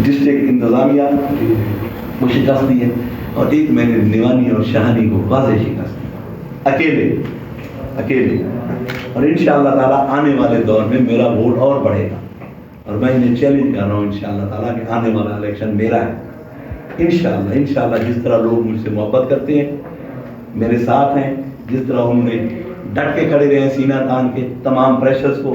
District انتظامیہ کو شکست دی ہے، اور ایک میں نے نیوانی اور شاہانی کو واضح شکست دی، اکیلے. اور انشاءاللہ تعالیٰ آنے والے دور میں میرا ووٹ اور بڑھے گا، اور میں انہیں چیلنج کر رہا ہوں انشاءاللہ تعالیٰ کہ آنے والا الیکشن میرا ہے انشاءاللہ. جس طرح لوگ مجھ سے محبت کرتے ہیں، میرے ساتھ ہیں، جس طرح انہوں نے ڈٹ کے کھڑے رہے ہیں، سینہ تان کے تمام پریشرز کو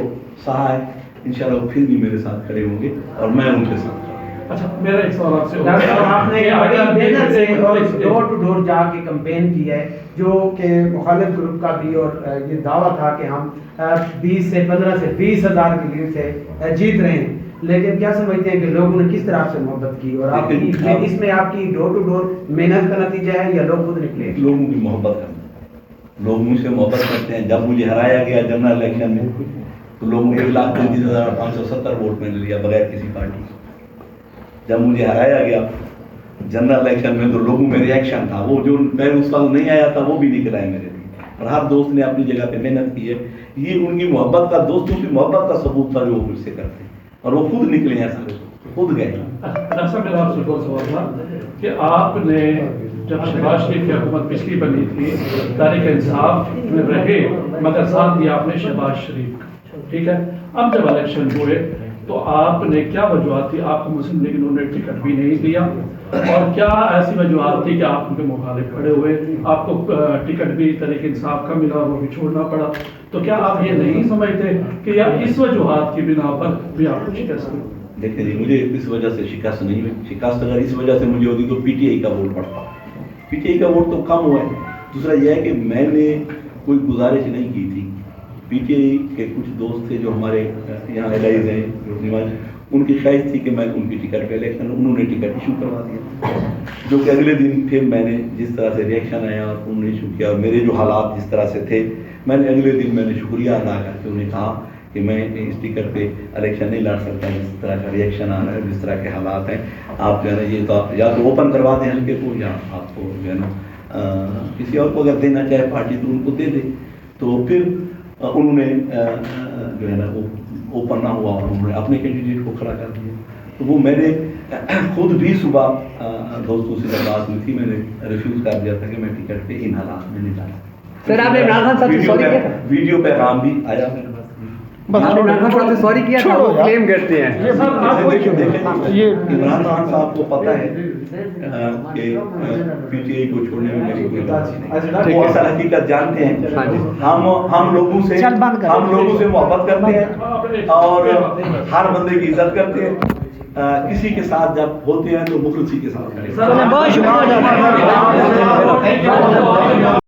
سہا ہے، انشاءاللہ وہ پھر بھی میرے ساتھ کھڑے ہوں گے اور میں ان کے ساتھ. اچھا میرا ایک سوال آپ سے، آپ نے بڑی محنت سے ڈور ٹو ڈور جا کے کمپین کی ہے، جو کہ مخالف گروپ کا بھی اور یہ دعویٰ تھا کہ ہم 20 سے 15 سے 20 ہزار کی لیڈ سے جیت رہے ہیں، لیکن کیا سمجھتے ہیں کہ لوگوں نے کس طرح سے محبت کی، اور آپ کی اس میں آپ کی ڈور ٹو ڈور محنت کا نتیجہ ہے یا لوگ خود نکلے؟ لوگوں کی محبت کرنا، لوگ مجھ سے محبت کرتے ہیں. جب مجھے ہرایا گیا جنرل الیکشن میں تو لوگوں نے 1,33,570 ووٹ میں لیا بغیر کسی پارٹی. جب مجھے ہرایا گیا جنرل الیکشن میں تو لوگوں میں ریئیکشن تھا، وہ جو میں اس وقت نہیں آیا تھا وہ بھی نکل آئے میرے لیے، اور ہر دوست نے اپنی جگہ پہ محنت کی ہے. یہ ان کی محبت کا، دوستوں کی محبت کا ثبوت تھا جو وہ مجھ سے کرتے ہیں، اور وہ خود نکلے ہیں، سارے خود گئے. ایسا میرا آپ سے بہت سوال تھا کہ آپ نے جب شہباز شریف کی حکومت پچھلی بنی تھی، تحریک انصاف میں رہے مگر ساتھ دیا آپ نے شہباز شریف کا، ٹھیک ہے. اب جب الیکشن ہوئے تو آپ نے کیا وجوہات تھی؟ آپ کو مسلم لیگ انہوں نے ٹکٹ بھی نہیں دیا، اور کیا ایسی وجوہات تھی کہ آپ ان کے مخالف کھڑے ہوئے، آپ کو ٹکٹ بھی تحریک انصاف کا ملا اور وہ بھی چھوڑنا پڑا؟ تو کیا آپ یہ نہیں سمجھتے کہ یا اس وجوہات کی بنا پر بھی آپ کو شکست ہوئی؟ دیکھیں جی، مجھے اس وجہ سے شکست نہیں ہوئی. شکست اگر اس وجہ سے مجھے ہوتی تو پی ٹی آئی کا ووٹ پڑتا. پی ٹی آئی کا ووٹ تو کم ہوا ہے. دوسرا یہ ہے کہ میں نے کوئی گزارش نہیں کی تھی. پی ٹی آئی کے کچھ دوست تھے جو ہمارے یہاں الائز ہیں، ان کی خواہش تھی کہ میں ان کی ٹکٹ پہ الیکشن، انہوں نے ٹکٹ ایشو کروا دیا، جو کہ اگلے دن پھر میں نے جس طرح سے ریئیکشن آیا اور انہوں نے ایشو کیا، اور میرے جو حالات جس طرح سے تھے، میں نے اگلے دن میں نے شکریہ ادا کر کے انہیں کہا کہ میں اس ٹکٹ پہ الیکشن نہیں لڑ سکتا، جس طرح کا ریئیکشن آ رہا ہے، جس طرح کے حالات ہیں. آپ جو ہے نا یہ تو یا تو اوپن کروا دیں حلقے کو، یا آپ کو جو ہے نا کسی اور کو اگر دینا چاہے پارٹی تو ان کو دے دے. تو پھر انہوں نے جو ہے نا وہ اوپن نہ ہوا اور انہوں نے اپنے کینڈیڈیٹ کو کھڑا کر دیا. تو وہ میں نے خود بھی صبح دوستوں سے جب بات ہوئی تھی، میں نے ریفیوز کر دیا تھا کہ میں ٹکٹ پہ ان حالات میں نہیں جانا. سر آپ نے عمران خان صاحب سے سوری کیا تھا؟ ویڈیو پیغام بھی آیا میرے پاس. آپ نے عمران خان صاحب سے سوری کیا تھا، وہ کلیم کرتے ہیں. عمران خان صاحب کو پتہ ہے کہ پی ٹی آئی کو چھوڑنے میں میری کوئی غلطی نہیں. وہ اصل حقیقت جانتے ہیں. ہم لوگوں سے محبت کرتے ہیں اور ہر بندے کی عزت کرتے ہیں. کسی کے ساتھ جب ہوتے ہیں تو مخلصی کے ساتھ. بہت شکریہ.